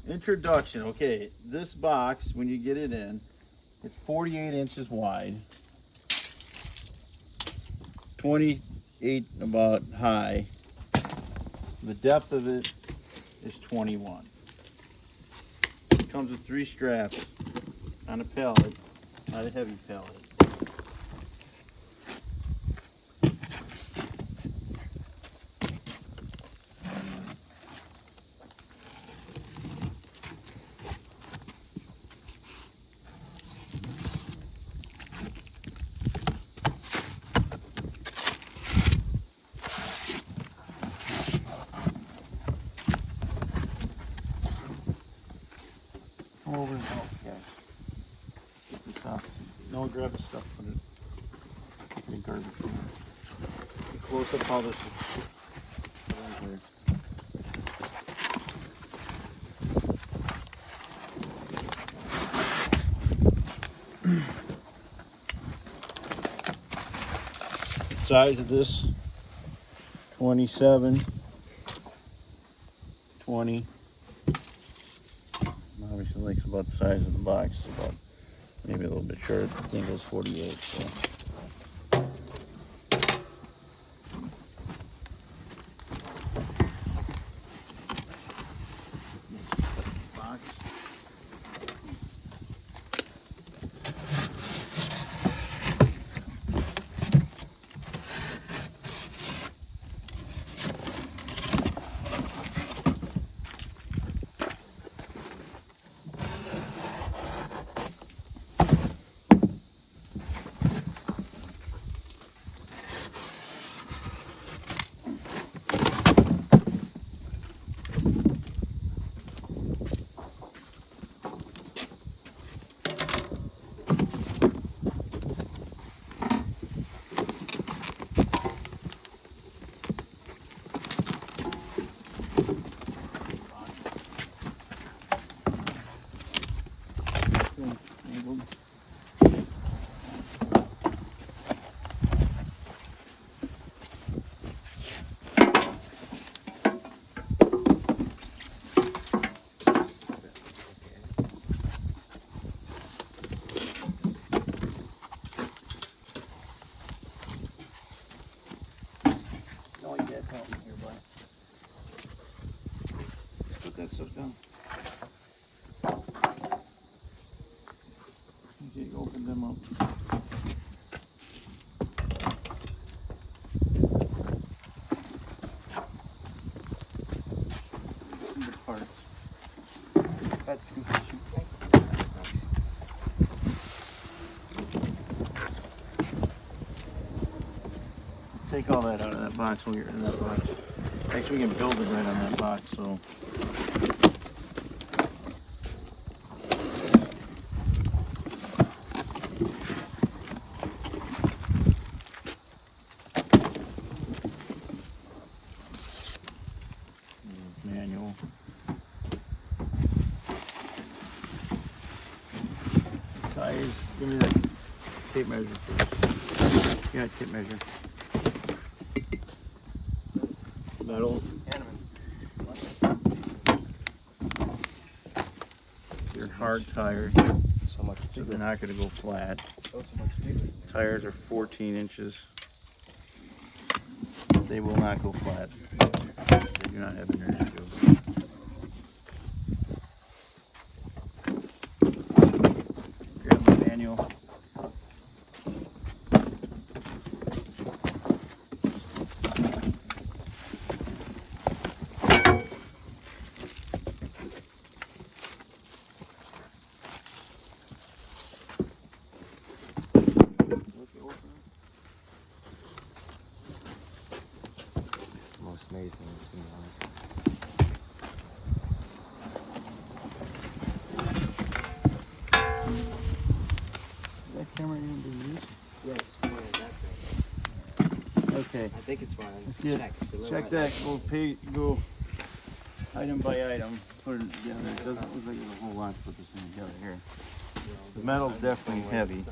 Introduction. Okay, this box, when you get it in, it's 48 inches wide, 28 about high. The depth of it is 21. It comes with 3 straps on a pallet, not a heavy pallet. Come over and help, guys. Get this off. No, grab the stuff, put it in the garbage. Close up how this is put in here. Size of this 27, 20. Obviously, like about the size of the box, about maybe a little bit short. I think it was 48. So. Put that stuff down. Okay, open them up. The parts. That's confusing. Take all that out of that box when you're in that box. Actually, we can build it right on that box, so. Manual. Tires, give me that tape measure first. Yeah, tape measure. Metal. They're hard tires, So much so they're not going to go flat. so much bigger. Tires are 14 inches. They will not go flat. They do not have an air shield. Grab the manual. Most amazing thing in life. Is that camera going to be used? Yes, yeah, that thing. Okay. I think it's fine. Let's get, check that. Go item by item. Put it together. It doesn't look like there's a whole lot to put this thing together here. The metal's definitely heavy.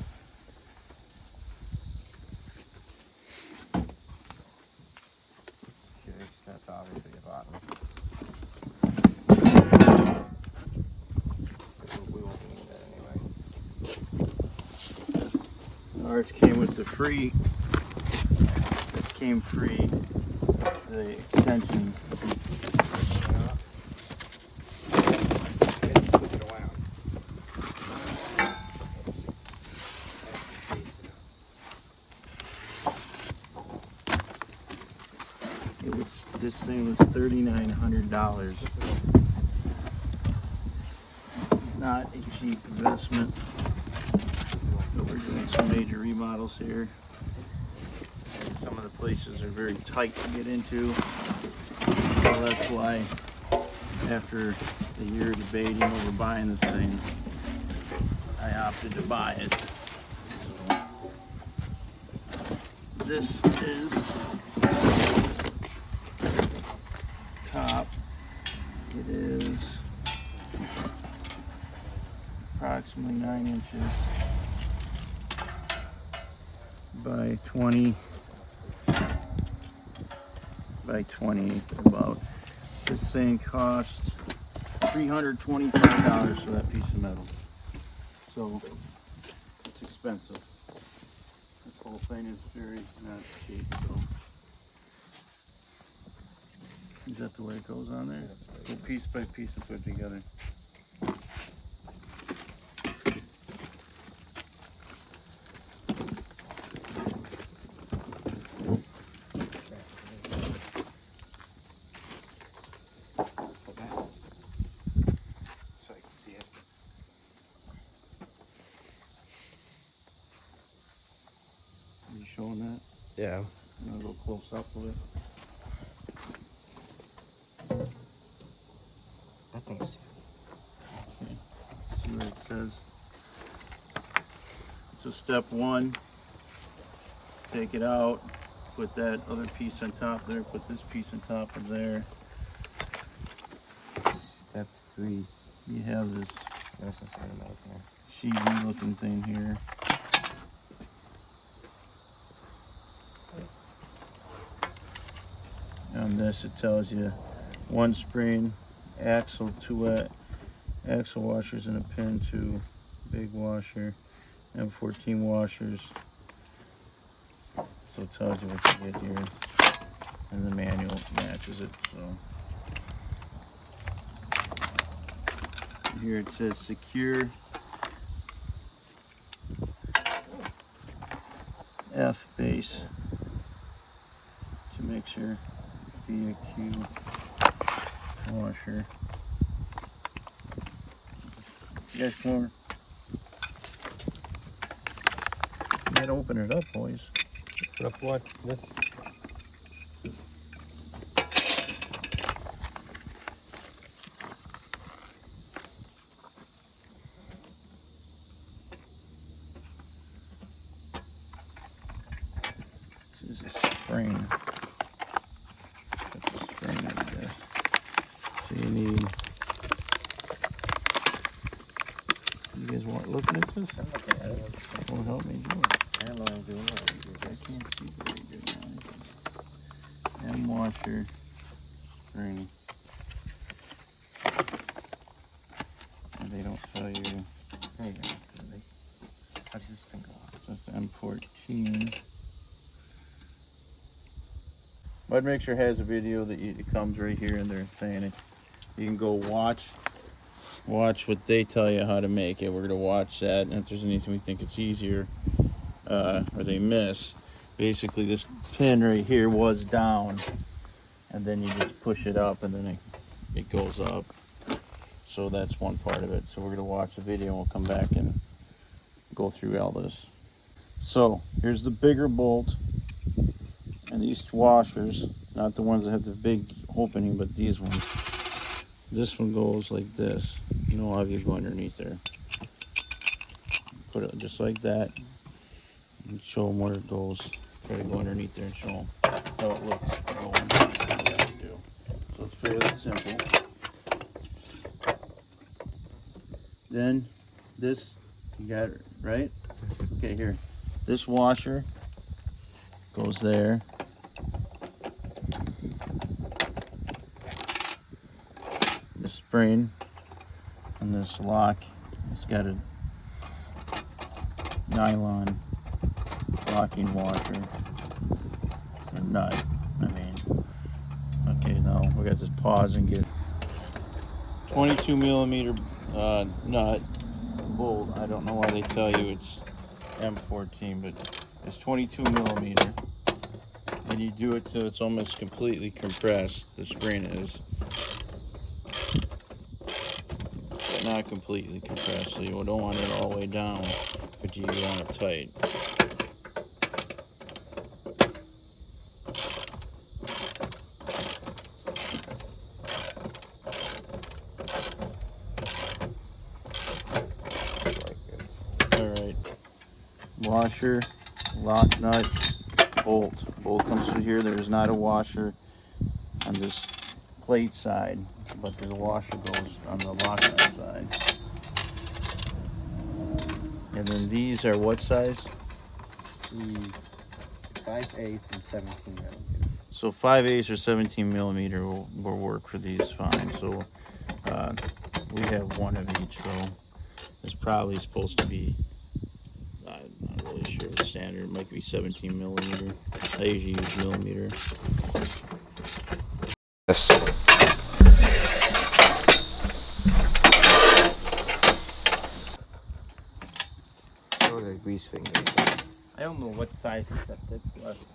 That's obviously the bottom. Ours came with the free. This came free. The extension. This thing was $3,900. Not a cheap investment. But we're doing some major remodels here. And some of the places are very tight to get into. So that's why after a year of debating over buying this thing, I opted to buy it. So this is top. It is approximately 9 inches by 20 by 20 about. This thing cost $325 for that piece of metal. So it's expensive. This whole thing is very not cheap. So. Is that the way it goes on there? Go piece by piece and put it together. So I can see it. Are you showing that? Yeah. I'm gonna go close up with it. I think so. Okay. See what it says. So step one, take it out, put that other piece on top there, put this piece on top of there. Step 3. You have this There's some sort of milk in there. cheesy looking thing here. On this it tells you 1 spring, axle, 2 axle washers and a pin, 2 big washer, and 14 washers. So it tells you what you get here, and the manual matches it. So here it says secure F base to make sure via Q washer. You guys come over. You gotta open it up, boys. Put up what? This? This is a spring. That's a spring, I guess. So you need. You guys want looking at this? I'm looking at it. Won't help me do it. I don't know what I'm doing. I can't see very good now. M washer spring. And they don't tell you. There you go. How does this thing go off? So it's M14. Bud Mixer has a video that it comes right here and they're saying it. You can go watch what they tell you how to make it. We're gonna watch that, and if there's anything we think it's easier or they miss, basically this pin right here was down, and then you just push it up, and then it goes up. So that's one part of it. So we're gonna watch the video, and we'll come back and go through all this. So here's the bigger bolt. And these washers, not the ones that have the big opening, but these ones. This one goes like this. You know how you go underneath there. Put it just like that. And show them where it goes. Try to go underneath there and show them how it looks. So it's fairly simple. Then this, you got it right? Okay, here. This washer goes there. The spring and this lock, it's got a nylon locking washer or nut. I mean, okay, now we got to just pause and get 22 millimeter nut bolt. I don't know why they tell you it's M14, but it's 22 millimeter. And you do it till it's almost completely compressed. The screen is, but not completely compressed. So you don't want it all the way down, but you want it tight. Alright, washer, lock nut, bolt. Bolt comes through here. There's not a washer on this plate side, but the washer goes on the lock nut side. And then these are what size? The 5/8 and 17 millimeter. So 5/8 or 17 millimeter will work for these fine. So we have one of each, so it's probably supposed to be, I'm not really sure what standard, it might be 17 millimeter. I usually use millimeter. Yes. Show the grease fingers. I don't know what size except this was.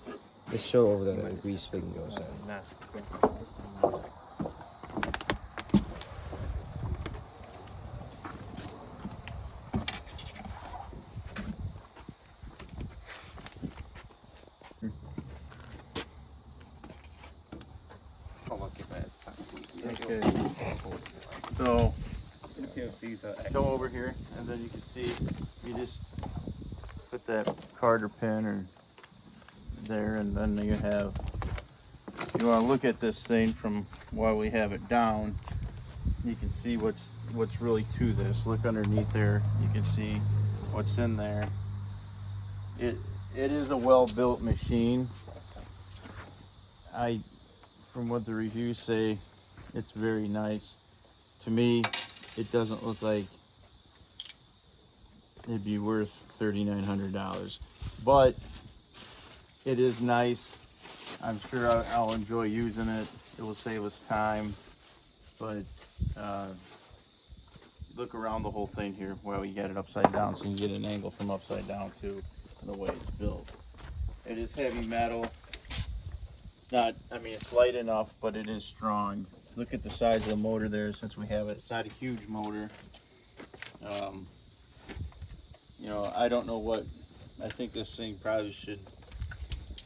Just show over there the grease fingers. Okay. So come over here, and then you can see you just put that card or pin or there, and then you have, you want to look at this thing from while we have it down. You can see what's really to this. Look underneath there, you can see what's in there. It is a well-built machine. From what the reviews say, it's very nice. To me, it doesn't look like it'd be worth $3,900, but it is nice. I'm sure I'll enjoy using it. It will save us time, but look around the whole thing here while you get it upside down, so you can get an angle from upside down too, the way it's built. It is heavy metal. It's not, I mean, it's light enough, but it is strong. Look at the size of the motor there, since we have it. It's not a huge motor. You know, I don't know what, I think this thing probably should,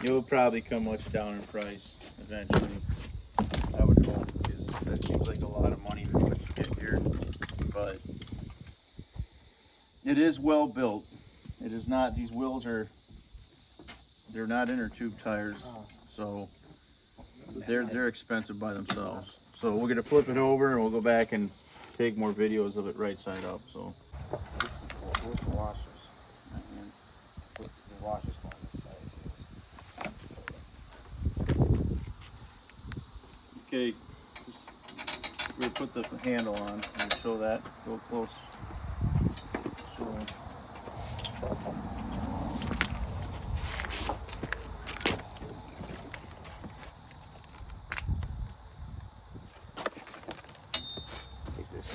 it will probably come much down in price eventually. I would hope, because that seems like a lot of money for what you get here. But it is well built. It is not, these wheels are, they're not inner tube tires, so they're expensive by themselves. So we're gonna flip it over and we'll go back and take more videos of it right side up. So Where's the washers? The washers go on this side. okay, we'll put the handle on and show that real close. So, Take this.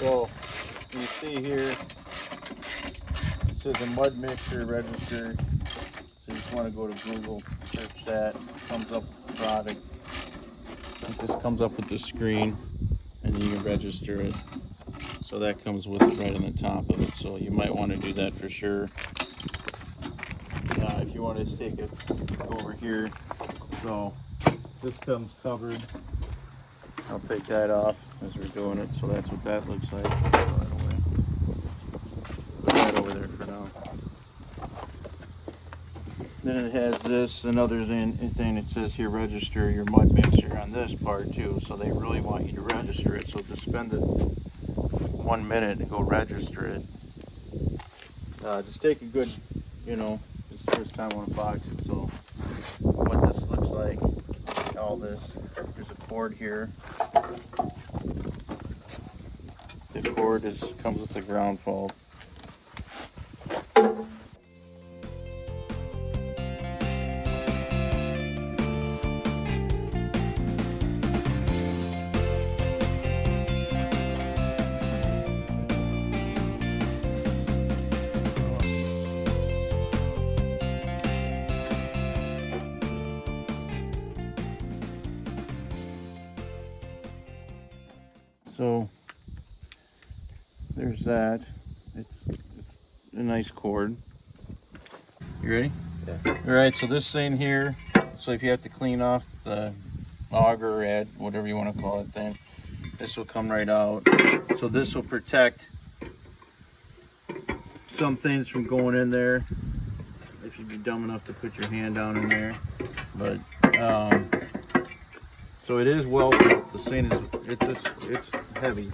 so you see here, it says a mud mixture register. So you just want to go to Google, search that, it comes up with the product. It just comes up with the screen, and then you can register it. So that comes with it right on the top of it. So you might want to do that for sure. If you want to take it over here, so this comes covered. I'll take that off as we're doing it, so that's what that looks like. Put that over there for now. then it has this, another thing it says here, register your mud mixer on this part too. So they really want you to register it. So just spend it 1 minute and go register it. Just take a good, you know, it's the first time I want to box it. So what this looks like, all this, there's a cord here. The cord comes with the ground fault. So there's that. It's a nice cord. You ready? Yeah. All right, so this thing here, so if you have to clean off the auger, head, whatever you want to call it, then this will come right out. So this will protect some things from going in there if you'd be dumb enough to put your hand down in there. But so it is well built. The thing is, it's heavy.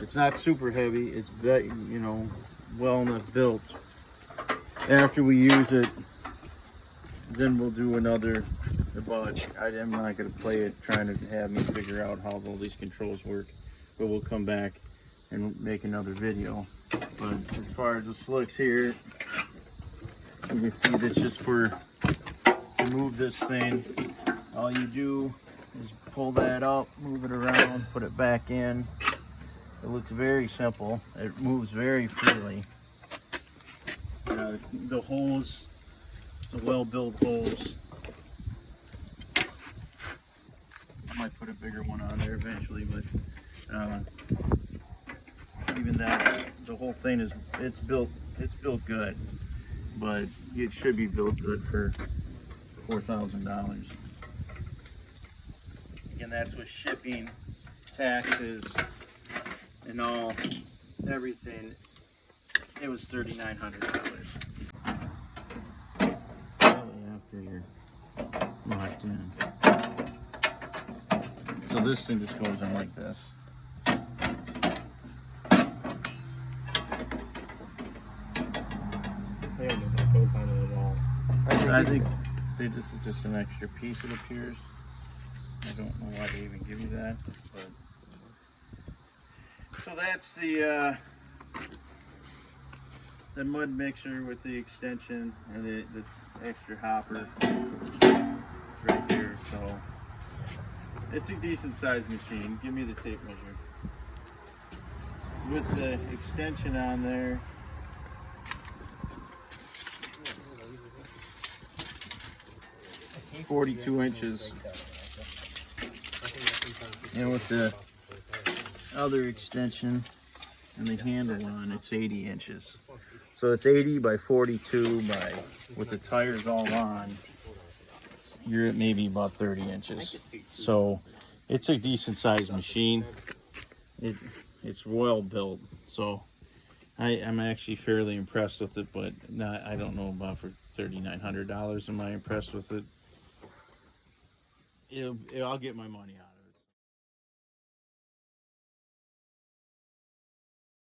It's not super heavy. It's, you know, well enough built. After we use it, then we'll do another. But I'm not going to play it trying to have me figure out how all these controls work. But we'll come back and make another video. But as far as the slicks here, you can see that's just to move this thing. All you do is pull that up, move it around, put it back in. It looks very simple. It moves very freely. The hose, it's a well-built hose. I might put a bigger one on there eventually, but even that, the whole thing it's built good, but it should be built good for $4,000. Again, that's with shipping, taxes, and all, everything. It was $3,900. After you're locked in. So this thing just goes in like this. I don't know what goes on it at all. I think this is just an extra piece, it appears. I don't know why they even give you that, but so that's the mud mixer with the extension and the extra hopper. It's right here, so it's a decent sized machine. Give me the tape measure. With the extension on there, .42 inches, and with the other extension and the handle on, it's 80 inches. So it's 80 by 42 by, with the tires all on, you're at maybe about 30 inches. So it's a decent sized machine. It's well built. So I'm actually fairly impressed with it, but I don't know about for $3,900. Am I impressed with it? I'll get my money out.